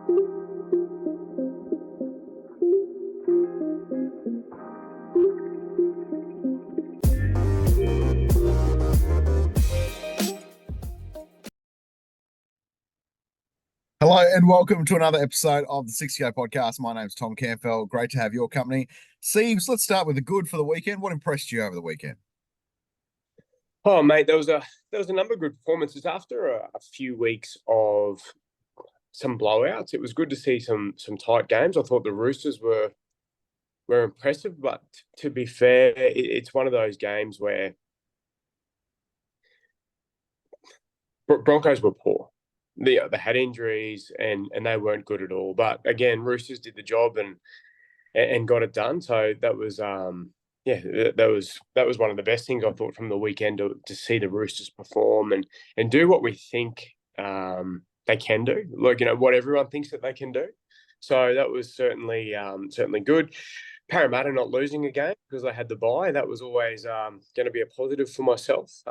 Hello and welcome to another episode of the 60Go podcast. My name's Tom Campbell. Great to have your company. Sieves, let's start with the good for the weekend. What impressed you over the weekend? Oh, mate, there was a number of good performances after a few weeks of some blowouts. It was good to see some tight games. I thought the Roosters were impressive, but to be fair, it's one of those games where Broncos were poor. They had injuries and they weren't good at all. But again, Roosters did the job and got it done. So that was yeah, that was one of the best things I thought from the weekend to see the Roosters perform and do what we think they can do. Like, what everyone thinks that they can do. So that was certainly good. Parramatta not losing a game because they had the bye. That was always going to be a positive for myself,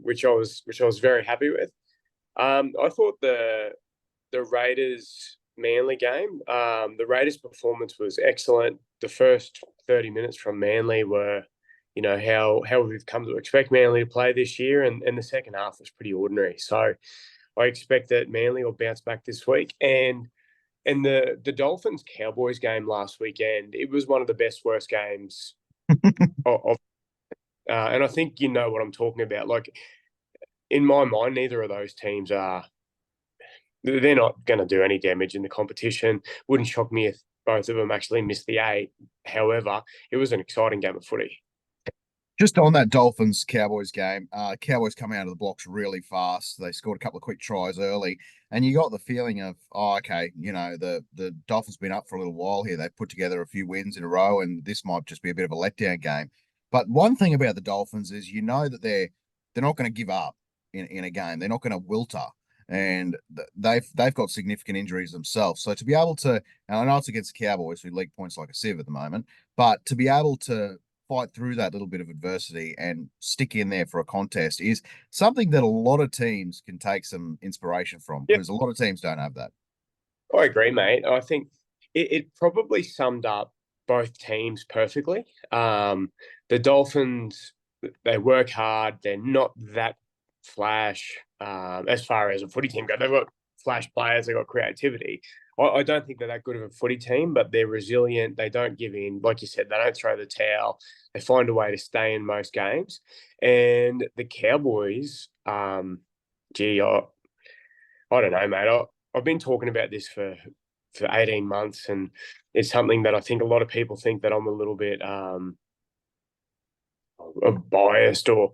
which I was very happy with. I thought the Raiders Manly game, the Raiders performance was excellent. The first 30 minutes from Manly were, how we've come to expect Manly to play this year, and the second half was pretty ordinary. So I expect that Manly will bounce back this week. And the Dolphins Cowboys game last weekend, it was one of the best worst games of and I think you know what I'm talking about. Like, in my mind, neither of those teams they're not going to do any damage in the competition. Wouldn't shock me if both of them actually missed the eight. However, it was an exciting game of footy. Just on that Dolphins Cowboys game, Cowboys coming out of the blocks really fast. They scored a couple of quick tries early, and you got the feeling of, oh, okay, the Dolphins been up for a little while here. They've put together a few wins in a row, and this might just be a bit of a letdown game. But one thing about the Dolphins is that they're not going to give up in a game. They're not going to wilter, and they've got significant injuries themselves. So to be able to, and I know it's against the Cowboys who league points like a sieve at the moment, but to be able to fight through that little bit of adversity and stick in there for a contest is something that a lot of teams can take some inspiration from, Yeah, because a lot of teams don't have that. I agree, mate. I think it probably summed up both teams perfectly. The Dolphins, they work hard. They're not that flash as far as a footy team go. They've got flash players. They've got creativity. I don't think they're that good of a footy team, but they're resilient. They don't give in. Like you said, they don't throw the towel. They find a way to stay in most games. And the Cowboys, gee, I don't know, mate. I've been talking about this for 18 months, and it's something that I think a lot of people think that I'm a little bit biased or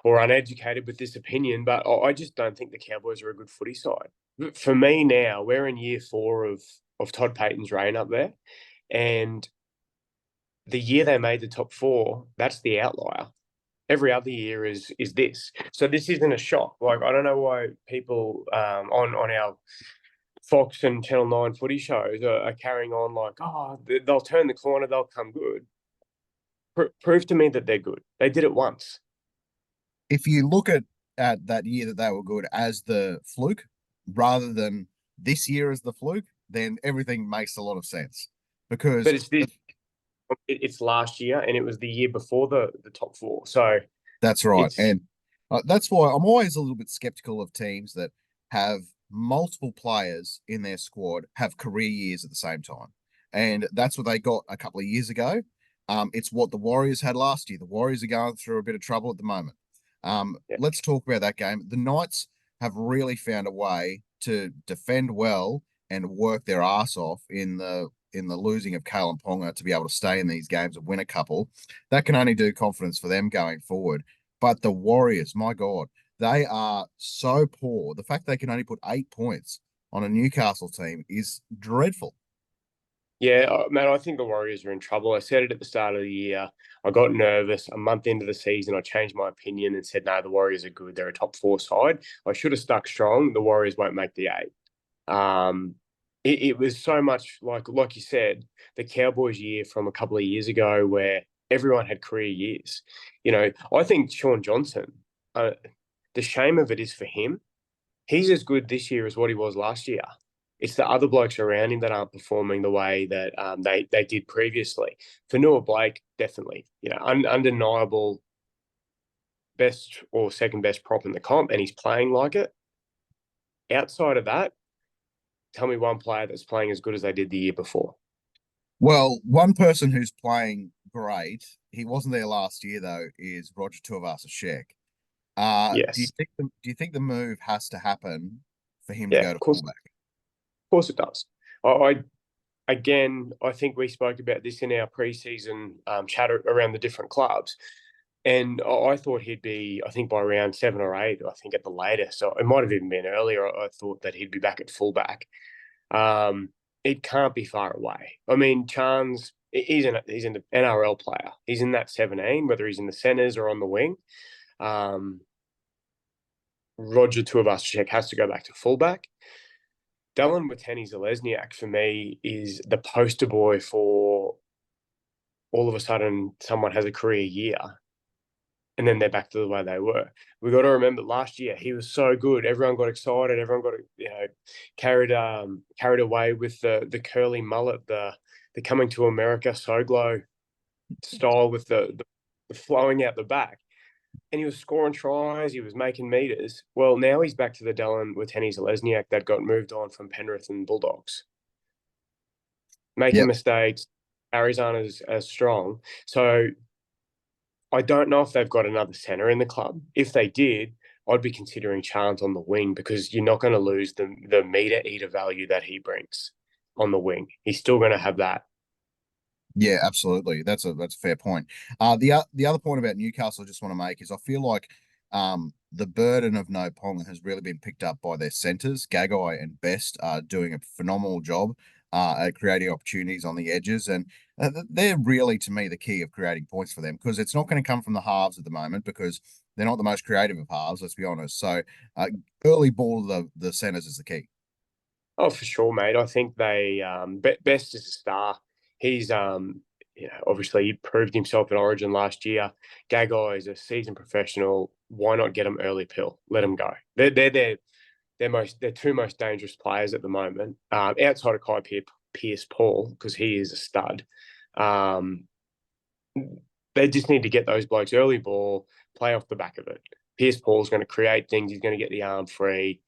uneducated with this opinion, but I just don't think the Cowboys are a good footy side. For me now, we're in year 4 of Todd Payten's reign up there, and the year they made the top 4, that's the outlier. Every other year is this. So this isn't a shock. Like, I don't know why people on our Fox and Channel 9 footy shows are carrying on like, oh, they'll turn the corner, they'll come good. Prove to me that they're good. They did it once. If you look at that year that they were good as the fluke rather than this year as the fluke, then everything makes a lot of sense. Because But it's last year, and it was the year before the top 4. So that's right. it's And that's why I'm always a little bit skeptical of teams that have multiple players in their squad have career years at the same time. And that's what they got a couple of years ago. It's what the Warriors had last year. The Warriors are going through a bit of trouble at the moment. yeah. Let's talk about that game. The Knights have really found a way to defend well and work their ass off in the losing of Kalen Ponga to be able to stay in these games and win a couple. That can only do confidence for them going forward. But the Warriors, my God, they are so poor. The fact they can only put 8 points on a Newcastle team is dreadful. Yeah, man, I think the Warriors are in trouble. I said it at the start of the year. I got nervous. A month into the season, I changed my opinion and said, no, the Warriors are good. They're a top 4 side. I should have stuck strong. The Warriors won't make the 8. It was so much like you said, the Cowboys year from a couple of years ago where everyone had career years. I think Sean Johnson, the shame of it is for him, he's as good this year as what he was last year. It's the other blokes around him that aren't performing the way that they did previously. For Noah Blake, definitely, undeniable best or second best prop in the comp, and he's playing like it. Outside of that, tell me one player that's playing as good as they did the year before. Well, one person who's playing great, he wasn't there last year though, is Roger Tuivasa-Sheck. Yes, Do you think the move has to happen for him to yeah, go to fullback? of course it does. I again, I think we spoke about this in our preseason chat around the different clubs. And I thought he'd be, I think by round 7 or 8, I think at the latest. So it might have even been earlier. I thought that he'd be back at fullback. Um, it can't be far away. I mean, Chance, he's an NRL player. He's in that 17, whether he's in the centres or on the wing. Um, Roger Tuivasa-Sheck has to go back to fullback. Dylan Watene-Zelezniak for me is the poster boy for all of a sudden someone has a career year and then they're back to the way they were. We got to remember last year he was so good. Everyone got excited. Everyone got carried away with the curly mullet, the coming to America Soglo style with the flowing out the back. And he was scoring tries. He was making meters. Well, now he's back to the Dylan Watene-Zelezniak that got moved on from Penrith and Bulldogs, making Yep. mistakes. Arizona's as strong. So I don't know if they've got another centre in the club. If they did, I'd be considering Chance on the wing because you're not going to lose the meter eater value that he brings on the wing. He's still going to have that. Yeah, absolutely. That's a fair point. The other point about Newcastle I just want to make is I feel like the burden of no Ponga has really been picked up by their centers. Gagai and Best are doing a phenomenal job at creating opportunities on the edges, and they're really to me the key of creating points for them because it's not going to come from the halves at the moment because they're not the most creative of halves. Let's be honest. So early ball of the centers is the key. Oh, for sure, mate. I think they Best is a star. He's obviously he proved himself in Origin last year. Gagai is a seasoned professional. Why not get him early pill? Let him go. They're two most dangerous players at the moment, outside of Pierce Paul because he is a stud. Um, they just need to get those blokes early ball, play off the back of it. Pierce Paul's going to create things. He's going to get the arm free,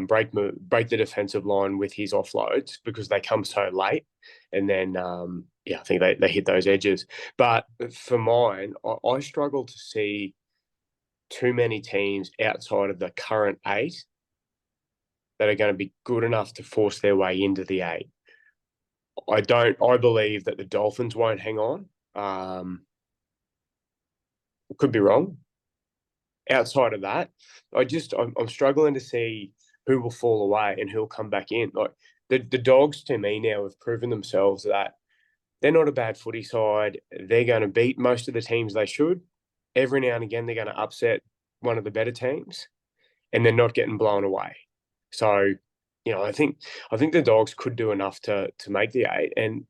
break the defensive line with his offloads because they come so late. And then, I think they hit those edges. But for mine, I struggle to see too many teams outside of the current 8 that are going to be good enough to force their way into the 8. I believe that the Dolphins won't hang on. Could be wrong. Outside of that, I'm struggling to see who will fall away and who'll come back in. Like the Dogs to me now have proven themselves that they're not a bad footy side. They're going to beat most of the teams they should. Every now and again, they're going to upset one of the better teams, and they're not getting blown away. So, I think the Dogs could do enough to make the 8, and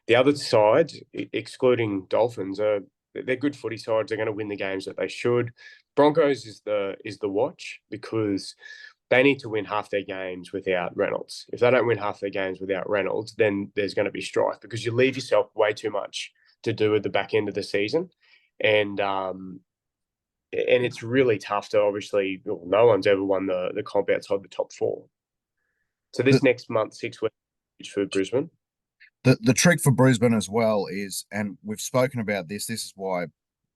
the other sides, excluding Dolphins, they're good footy sides. They're going to win the games that they should. Broncos is the watch because they need to win half their games without Reynolds. If they don't win half their games without Reynolds, then there's going to be strife because you leave yourself way too much to do at the back end of the season, and it's really tough to obviously. Well, no one's ever won the comp outside the top 4. So The, this next month, 6 weeks for Brisbane. the trick for Brisbane as well is, and we've spoken about this. This is why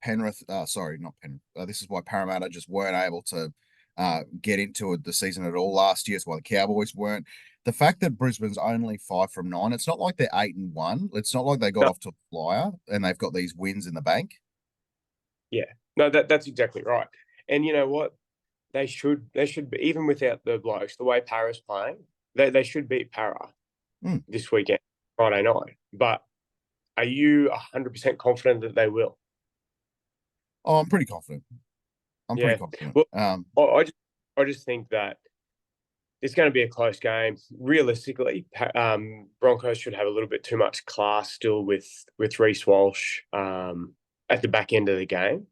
Penrith, sorry, not Penrith. This is why Parramatta just weren't able to get into the season at all last year. It's why the Cowboys weren't. The fact that Brisbane's only 5 from 9, it's not like they're 8-1. It's not like they got No, off to a flyer and they've got these wins in the bank. yeah, no, that's exactly right. And you know what? They should be, even without the blokes, the way Para's playing, they should beat Para Hmm. this weekend, Friday night. But are you 100% confident that they will? Oh, I'm pretty confident. I'm pretty Yeah. confident. Well, I just think that it's going to be a close game. Realistically, Broncos should have a little bit too much class still with Reece Walsh at the back end of the game.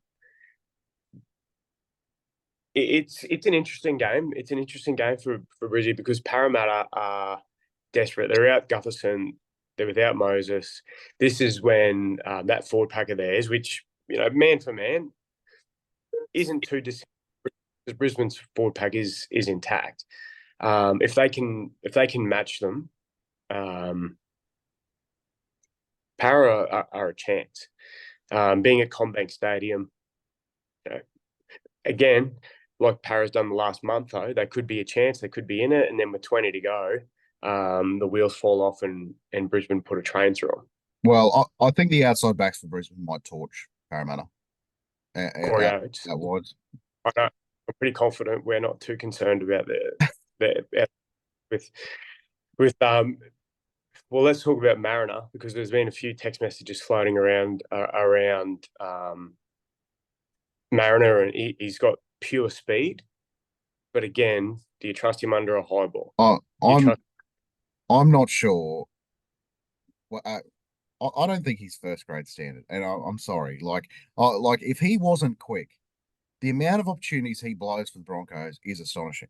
it's an interesting game. It's an interesting game for Brizzy because Parramatta are desperate. They're out Gutherson. They're without Moses. This is when that forward pack of theirs, which man for man, isn't too dissimilar because Brisbane's forward pack is intact. If they can match them, um, Para are a chance. Being at CommBank Stadium, you know, again, like Para's done the last month, though, they could be a chance. They could be in it, and then with 20 to go, the wheels fall off, and Brisbane put a train through them. Well, I think the outside backs for Brisbane might torch Parramatta Corey out, Oates. out wide. I know, I'm pretty confident we're not too concerned about the with with Well, let's talk about Mariner because there's been a few text messages floating around Mariner, and he's got pure speed. But again, do you trust him under a high ball? I, Do you I'm trust? I'm not sure. Well, I don't think he's first grade standard, and I'm sorry. Like if he wasn't quick, the amount of opportunities he blows for the Broncos is astonishing.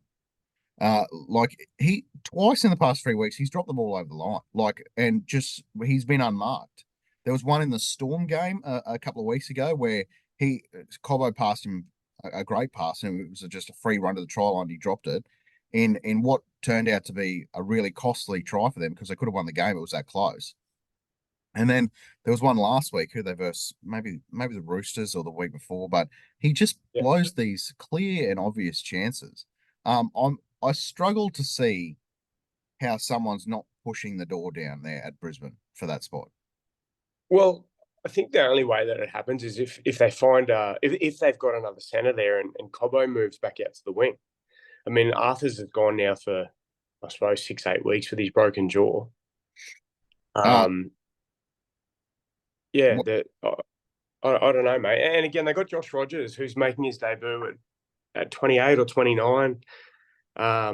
Like he twice in the past 3 weeks, he's dropped the ball over the line. Like, and just he's been unmarked. There was one in the Storm game a couple of weeks ago where Cobbo passed him a great pass, and it was just a free run to the try line. He dropped it in what turned out to be a really costly try for them because they could have won the game. It was that close. And then there was one last week who they versed maybe the Roosters or the week before, but he just Yeah. blows these clear and obvious chances. I struggle to see how someone's not pushing the door down there at Brisbane for that spot. Well, I think the only way that it happens is if they find if they've got another centre there and Cobbo moves back out to the wing. I mean, Arthur's has gone now for I suppose 6-8 weeks with his broken jaw. Uh, Um, yeah, what, I don't know, mate. And again, they got Josh Rogers, who's making his debut at 28 or 29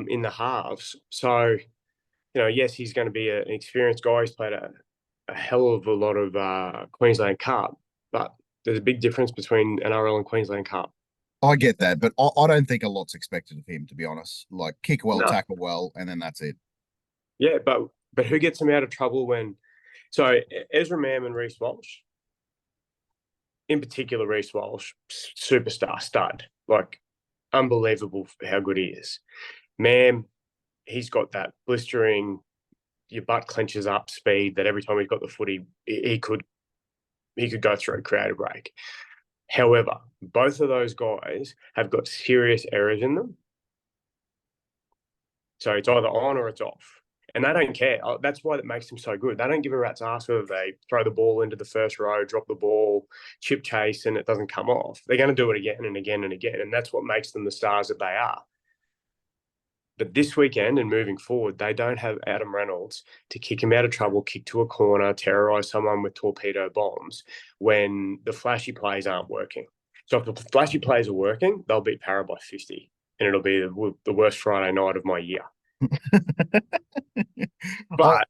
in the halves. So, yes, he's going to be an experienced guy. He's played a hell of a lot of Queensland Cup, but there's a big difference between NRL and Queensland Cup. I get that, but I don't think a lot's expected of him, to be honest. Like kick well, No, tackle well, and then that's it. yeah, but who gets him out of trouble when? So Ezra Mam and Reece Walsh, in particular, Reece Walsh, superstar stud, like unbelievable how good he is. Mam, he's got that blistering, your butt clenches up speed that every time he's got the footy, he could go through, create a break. However, both of those guys have got serious errors in them. So it's either on or it's off. And they don't care. That's why it makes them so good. They don't give a rat's ass whether they throw the ball into the first row, drop the ball, chip chase, and it doesn't come off. They're going to do it again and again and again. And that's what makes them the stars that they are. But this weekend and moving forward, they don't have Adam Reynolds to kick him out of trouble, kick to a corner, terrorise someone with torpedo bombs when the flashy plays aren't working. So if the flashy plays are working, they'll beat Para by 50. And it'll be the worst Friday night of my year. I, But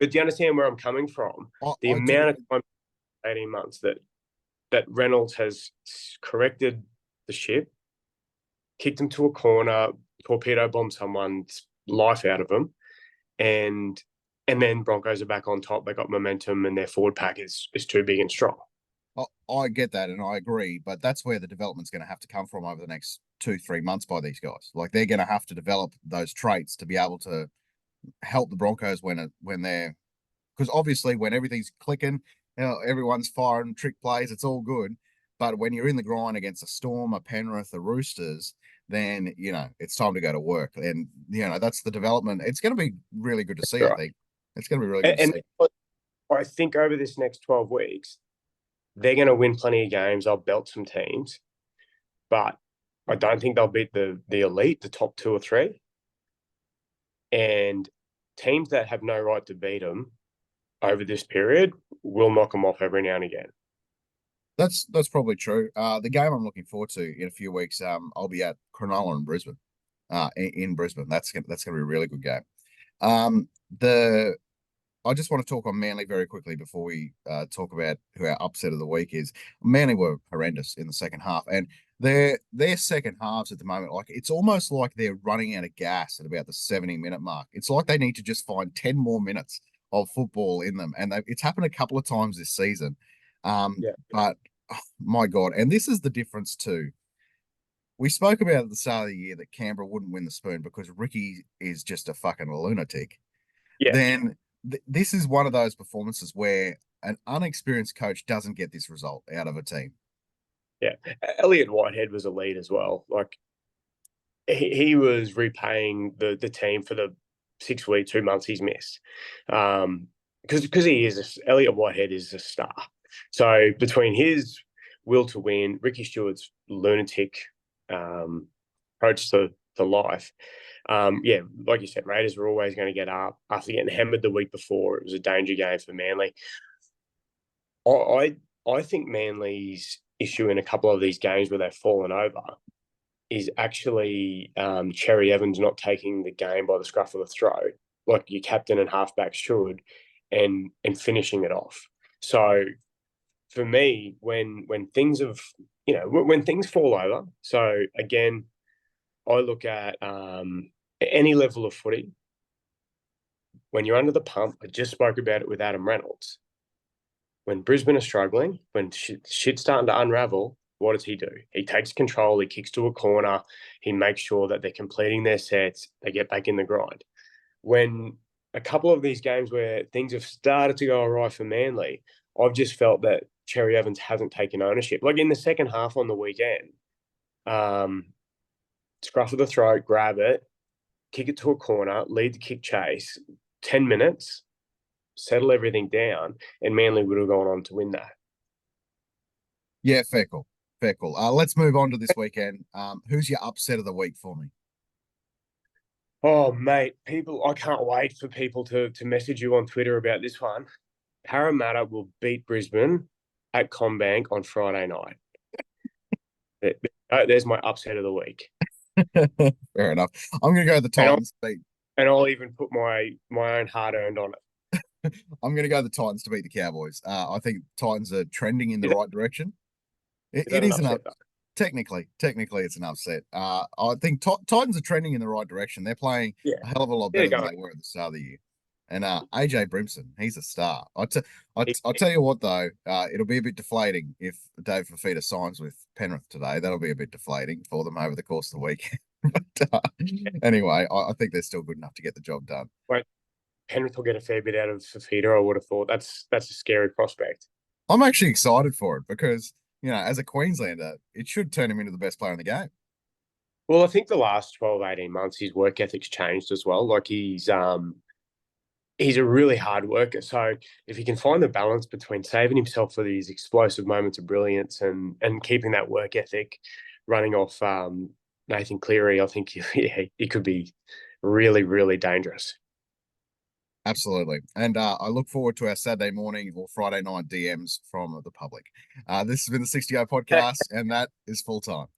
do you understand where I'm coming from? The I do. amount of time, 18 months, that Reynolds has corrected the ship, kicked him to a corner, torpedo bombed someone's life out of them, and then Broncos are back on top. They got momentum, and their forward pack is too big and strong. I get that and I agree, but that's where the development's going to have to come from over the next 2-3 months by these guys. Like they're going to have to develop those traits to be able to help the Broncos when they're because obviously when everything's clicking, everyone's firing trick plays, it's all good. But when you're in the grind against a Storm, a Penrith, the Roosters, then it's time to go to work. And that's the development. It's going to be really good to see. I Right. think it's going to be really good to And see. I think over this next 12 weeks, they're going to win plenty of games. They'll belt some teams, but I don't think they'll beat the elite, the top two or three. And teams that have no right to beat them over this period will knock them off every now and again. That's probably true. The game I'm looking forward to in a few weeks, I'll be at Cronulla in Brisbane. In Brisbane, that's gonna be a really good game. The I just want to talk on Manly very quickly before we talk about who our upset of the week is. Manly were horrendous in the second half, and their second halves at the moment, like it's almost like they're running out of gas at about the 70-minute mark. It's like they need to just find 10 more minutes of football in them. And it's happened a couple of times this season. Yeah, But oh, my God, and this is the difference too. We spoke about at the start of the year that Canberra wouldn't win the spoon because Ricky is just a fucking lunatic. yeah, Then this is one of those performances where an unexperienced coach doesn't get this result out of a team. yeah. Elliot Whitehead was a lead as well. Like he was repaying the team for the 6 weeks, 2 months he's missed. Because he is Elliot Whitehead is a star. So between his will to win, Ricky Stewart's lunatic approach to life. Yeah, like you said, Raiders were always going to get up after getting hammered the week before. It was a danger game for Manly. I I think Manly's issue in a couple of these games where they've fallen over is actually Cherry Evans not taking the game by the scruff of the throat, like your captain and halfback should, and finishing it off. So for me, when things have when things fall over, so again, I look at any level of footy. When you're under the pump, I just spoke about it with Adam Reynolds. When Brisbane are struggling, when shit's starting to unravel, what does he do? He takes control, he kicks to a corner, he makes sure that they're completing their sets, they get back in the grind. When a couple of these games where things have started to go awry for Manly, I've just felt that Cherry Evans hasn't taken ownership. Like in the second half on the weekend, um, scruff of the throat, grab it, kick it to a corner, lead the kick chase, 10 minutes, settle everything down, and Manly would have gone on to win that. Yeah, fair call. Fair call. Let's move on to this weekend. Who's your upset of the week for me? Oh, mate, people, I can't wait for people to message you on Twitter about this one. Parramatta will beat Brisbane at CommBank on Friday night. There's my upset of the week. Fair enough. I'm gonna go the And I'll, Titans to beat. and I'll even put my own hard earned on it. I'm gonna go the Titans to beat the Cowboys. I think Titans are trending in the Is that, right direction. is It that an is an upset up. though? Technically, it's an upset. I think Titans are trending in the right direction. They're playing Yeah. a hell of a lot Yeah, better than going. they were at the start of the year. And AJ Brimson, he's a star. He, I'll tell you what though, it'll be a bit deflating if Dave Fafita signs with Penrith today. That'll be a bit deflating for them over the course of the week. But anyway, I think they're still good enough to get the job done. wait, Penrith will get a fair bit out of Fafita, I would have thought. That's a scary prospect. I'm actually excited for it because as a Queenslander, it should turn him into the best player in the game. Well, I think the last 12, 18 months, his work ethic's changed as well. Like he's a really hard worker. So if he can find the balance between saving himself for these explosive moments of brilliance and keeping that work ethic running off Nathan Cleary, I think he could be really, really dangerous. Absolutely. And I look forward to our Saturday morning or Friday night DMs from the public. This has been the 60 Go podcast, and that is full time.